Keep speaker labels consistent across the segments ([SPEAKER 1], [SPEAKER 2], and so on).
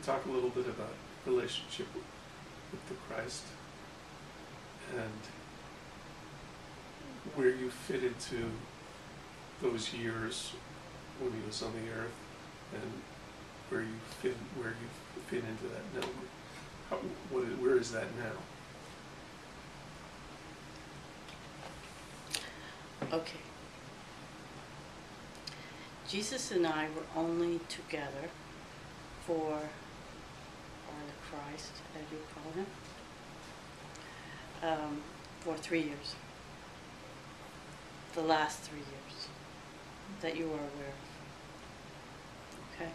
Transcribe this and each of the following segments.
[SPEAKER 1] talk a little bit about relationship with the Christ and where you fit into those years when he was on the earth, and where you fit into that now. Where is that now?
[SPEAKER 2] Okay. Jesus and I were only together or the Christ, as you call him, for 3 years. The last 3 years that you are aware of. Okay?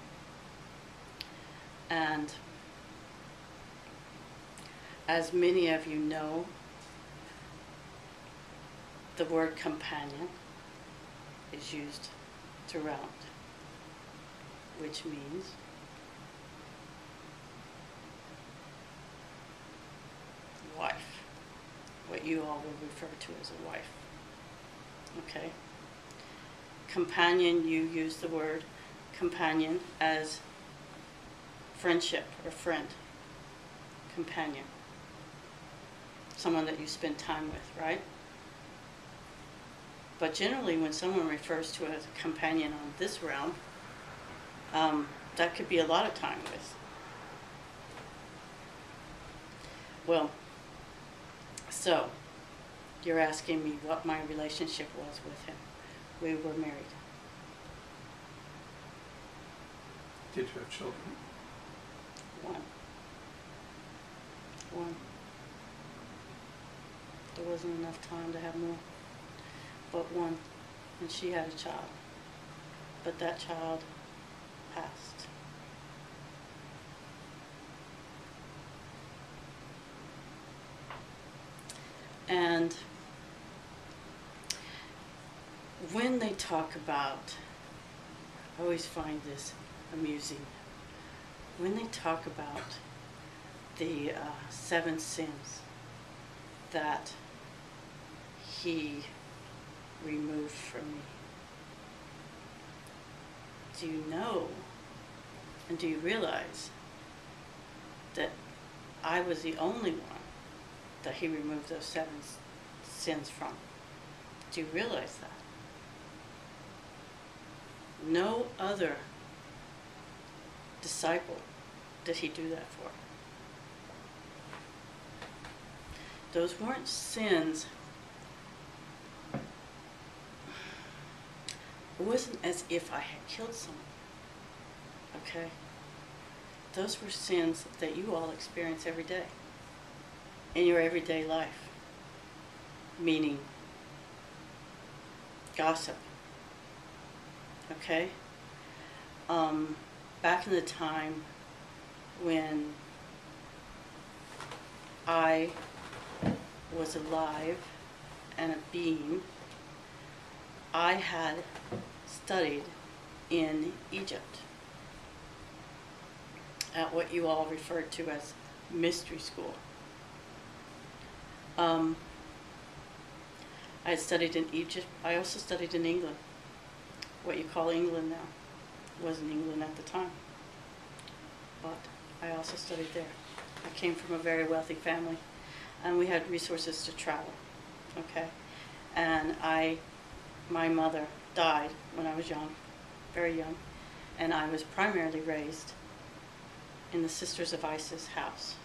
[SPEAKER 2] And as many of you know, the word companion is used throughout, which means wife, what you all will refer to as a wife. Okay? Companion, you use the word companion as friendship or friend. Companion. Someone that you spend time with, right? But generally, when someone refers to as a companion on this realm, that could be a lot of time with. Well, so, you're asking me what my relationship was with him. We were married.
[SPEAKER 1] Did you have children?
[SPEAKER 2] One. There wasn't enough time to have more. But one. And she had a child. But that child passed. And when they talk about, I always find this amusing, when they talk about the 7 sins that he removed from me, do you know and do you realize that I was the only one that he removed those 7 sins from? Do you realize that? No other disciple did he do that for. Those weren't sins. It wasn't as if I had killed someone. Okay? Those were sins that you all experience every day in your everyday life. Meaning gossip. Okay? Back in the time when I was alive and a being, I had studied in Egypt at what you all referred to as mystery school. I had studied in Egypt. I also studied in England, what you call England now. It wasn't England at the time, but I also studied there. I came from a very wealthy family, and we had resources to travel, okay? And my mother died when I was young, very young, and I was primarily raised in the Sisters of Isis house,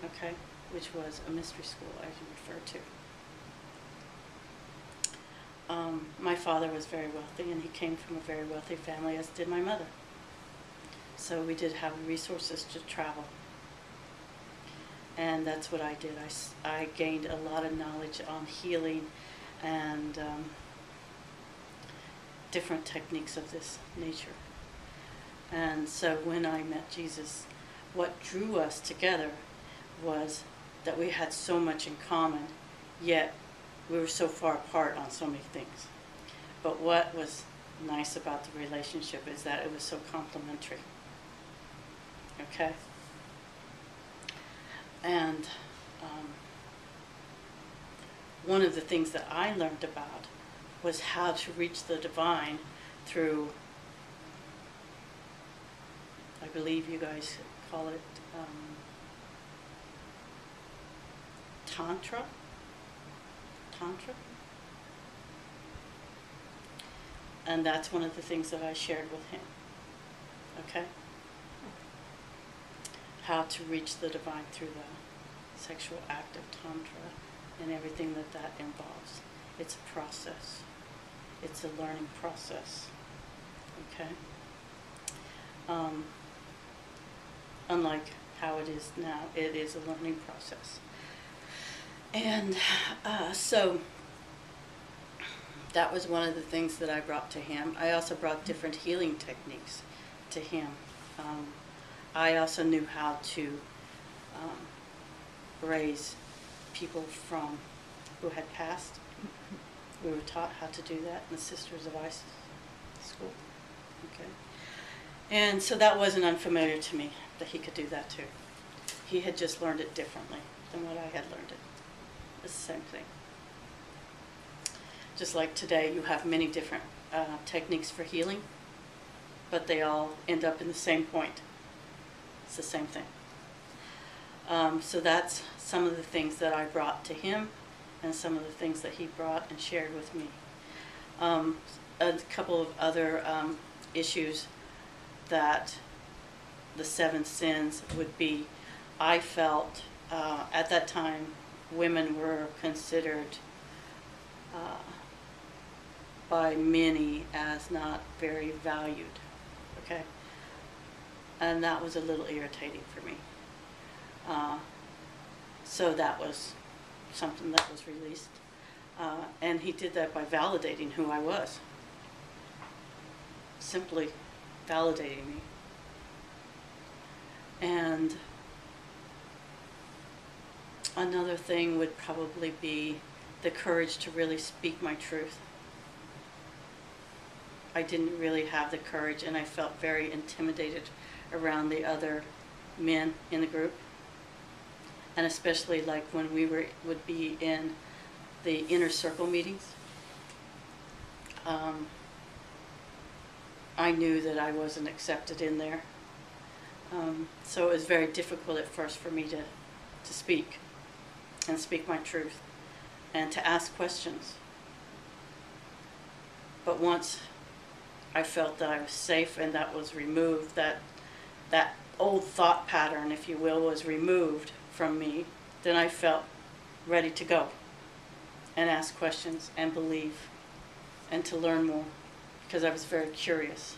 [SPEAKER 2] okay? Which was a mystery school, as you referred to. My father was very wealthy, and he came from a very wealthy family, as did my mother. So we did have resources to travel. And that's what I did. I gained a lot of knowledge on healing and different techniques of this nature. And so when I met Jesus, what drew us together was that we had so much in common, yet we were so far apart on so many things. But what was nice about the relationship is that it was so complementary. Okay? And one of the things that I learned about was how to reach the divine through, I believe you guys call it Tantra. Tantra. And that's one of the things that I shared with him. Okay? How to reach the divine through the sexual act of Tantra and everything that that involves. It's a process. It's a learning process. Okay? Unlike how it is now, it is a learning process. And so that was one of the things that I brought to him. I also brought different healing techniques to him. I also knew how to raise people from who had passed. We were taught how to do that in the Sisters of Isis school. Okay, and so that wasn't unfamiliar to me that he could do that too. He had just learned it differently than what I had learned it. It's the same thing. Just like today, you have many different techniques for healing, but they all end up in the same point. It's the same thing. So that's some of the things that I brought to him and some of the things that he brought and shared with me. A couple of other issues that the 7 sins would be, I felt at that time women were considered by many as not very valued, okay? And that was a little irritating for me. So that was something that was released. And he did that by validating who I was. Simply validating me. And another thing would probably be the courage to really speak my truth. I didn't really have the courage, and I felt very intimidated around the other men in the group. And especially like when we would be in the inner circle meetings. I knew that I wasn't accepted in there. So it was very difficult at first for me to speak and speak my truth and to ask questions. But once I felt that I was safe and that was removed, that old thought pattern, if you will, was removed from me, then I felt ready to go and ask questions and believe and to learn more, because I was very curious.